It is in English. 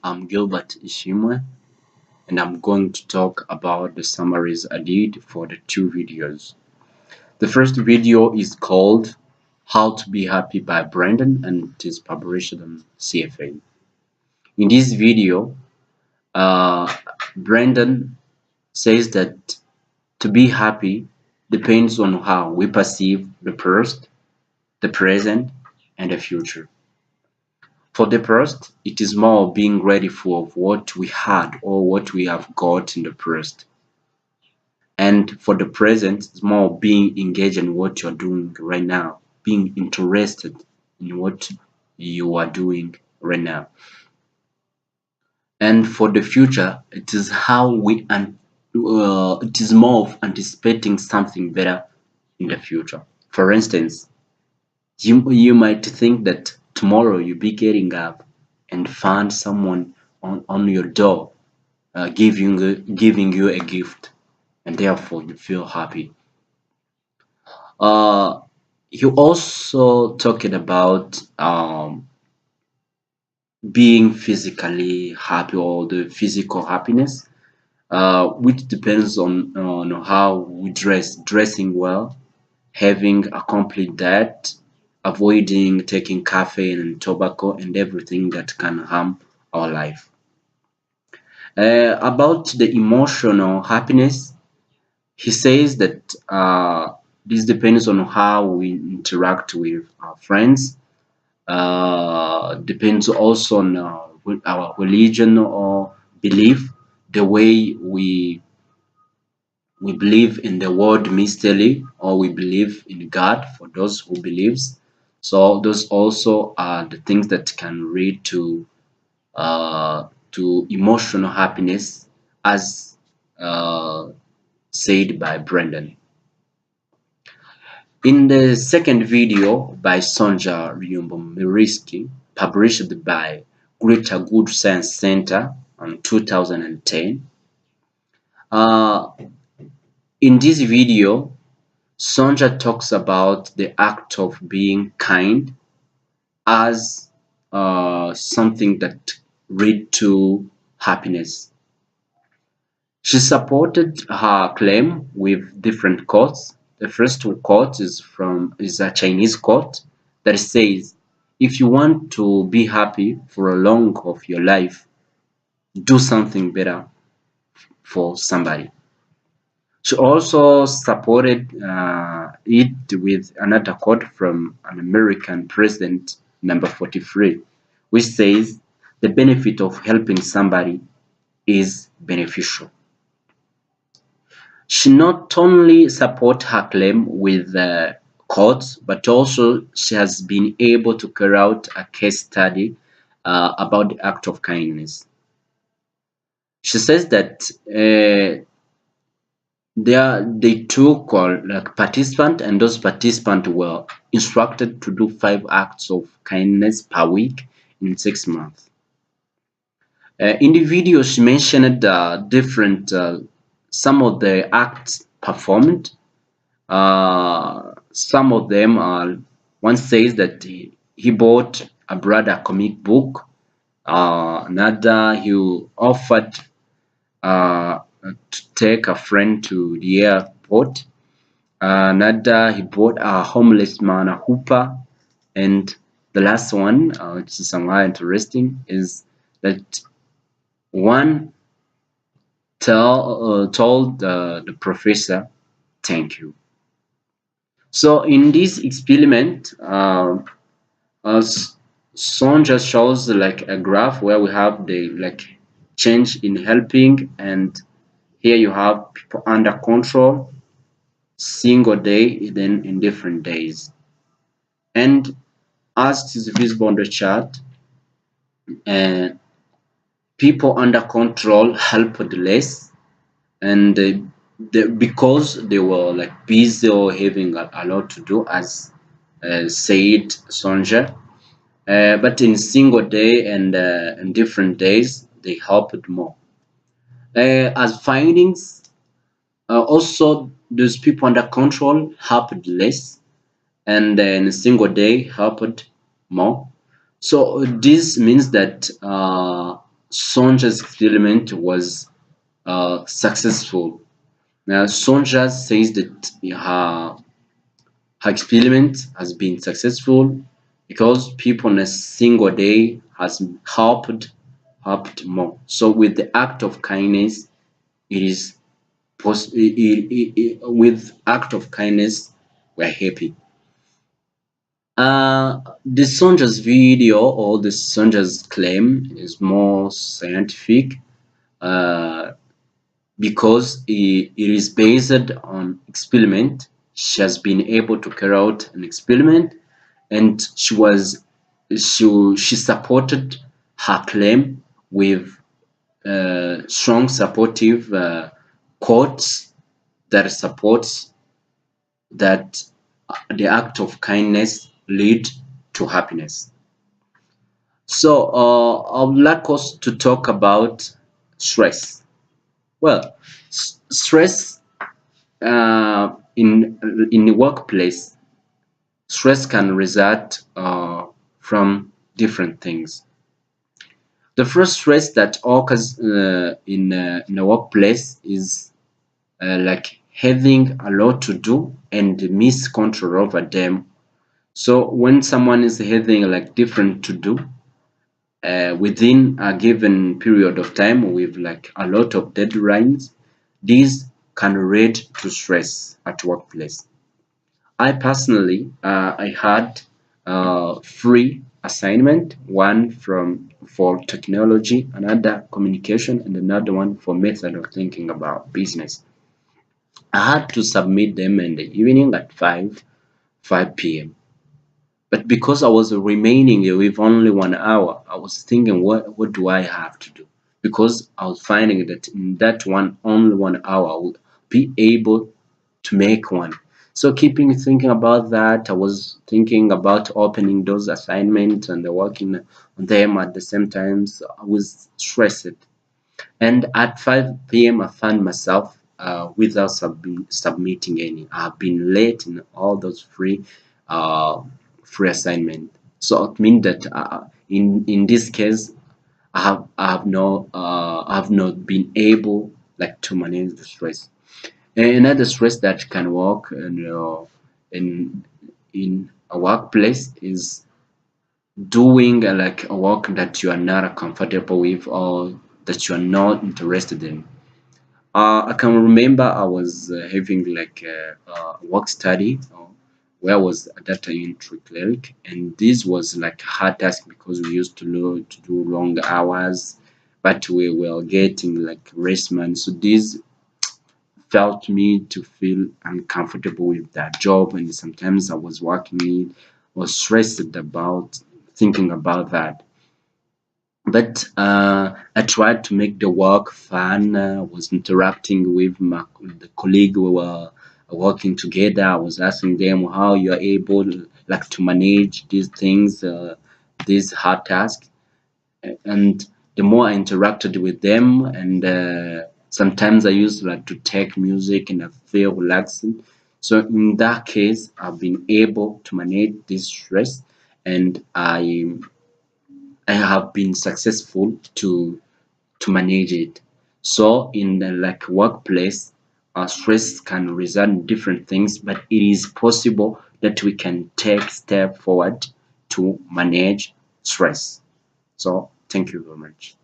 I'm Gilbert Ishimwe, and I'm going to talk about the summaries I did for the two videos. The first video is called How to Be Happy by Brandon, and it is published on CFA. In this video, Brandon says that to be happy depends on how we perceive the past, the present, and the future. For the past, it is more being ready for what we had or what we have got in the past. And for the present, it's more being engaged in what you're doing right now, being interested in what you are doing right now. And for the future, it is how it is more of anticipating something better in the future. For instance, you might think that tomorrow you'll be getting up and find someone on your door giving you a gift, and therefore you feel happy. You also talking about being physically happy or the physical happiness, which depends on how we dressing well, having a complete diet, avoiding taking caffeine and tobacco and everything that can harm our life. About the emotional happiness, he says that this depends on how we interact with our friends, depends also on with our religion or belief, the way we believe in the word mystery, or we believe in God for those who believes. So those also are the things that can lead to emotional happiness, as uh, said by Brendan. In the second video by Sonja Ryumbomiriski, published by Greater Good Science Center in 2010, uh, in this video, Sonja talks about the act of being kind as something that lead to happiness. She supported her claim with different quotes. The first quote is a Chinese quote that says, "If you want to be happy for a long of your life, do something better for somebody." She also supported it with another quote from an American president, number 43, which says, "The benefit of helping somebody is beneficial." She not only support her claim with quotes, but also she has been able to carry out a case study about the act of kindness. She says that they took like participants, and those participants were instructed to do 5 acts of kindness per week in 6 months. In the video, she mentioned different some of the acts performed. Some of them are, one says that he bought a brother comic book. Another, he offered to take a friend to the airport. Another, he bought a homeless man a hooper. And the last one, which is somewhat interesting, is that one told the professor, "Thank you." So in this experiment, Son just shows like a graph where we have the like change in helping, and here you have people under control, single day, then in different days. And as is visible on the chart, and people under control helped less, and because they were like busy or having a lot to do, as said Sonja. But in single day and in different days, they helped more. As findings, also those people under control helped less, and then a single day helped more. So this means that Sonja's experiment was successful. Now, Sonja says that her experiment has been successful because people in a single day has helped more. So with the act of kindness, it is with act of kindness we're happy. The Sonja's video or the Sonja's claim is more scientific uh, because it is based on experiment. She has been able to carry out an experiment, and she supported her claim with strong supportive quotes that supports that the act of kindness lead to happiness. So I would like us to talk about stress. Well, stress in the workplace, stress can result from different things. The first stress that occurs in a workplace is like having a lot to do and miss control over them. So when someone is having like different to do within a given period of time with like a lot of deadlines, these can lead to stress at workplace. I personally, I had three assignment, one from for technology, another communication, and another one for method of thinking about business. I had to submit them in the evening at 5 p.m. But because I was remaining with only 1 hour, I was thinking, what do I have to do? Because I was finding that in that only 1 hour, I would be able to make one. So keeping thinking about that, I was thinking about opening those assignments and working on them at the same time. So I was stressed. And at 5 p.m., I found myself without submitting any. I've been late in all those uh, free assignment. So it means that in this case, I have not been able like to manage the stress. Another stress that can work in in a workplace is doing like a work that you are not comfortable with or that you are not interested in. I can remember I was having like a work study where I was a data entry clerk, and this was like a hard task because we used to do long hours, but we were getting like rest man. So this felt me to feel uncomfortable with that job, and sometimes I was working it, was stressed about thinking about that. But I tried to make the work fun. Was interacting with the colleague we were working together. I was asking them how you are able like to manage these things, these hard tasks. And the more I interacted with them, and sometimes I used like to take music and I feel relaxing. So in that case, I've been able to manage this stress, and I have been successful to manage it. So in the like workplace, stress can result in different things, but it is possible that we can take step forward to manage stress. So thank you very much.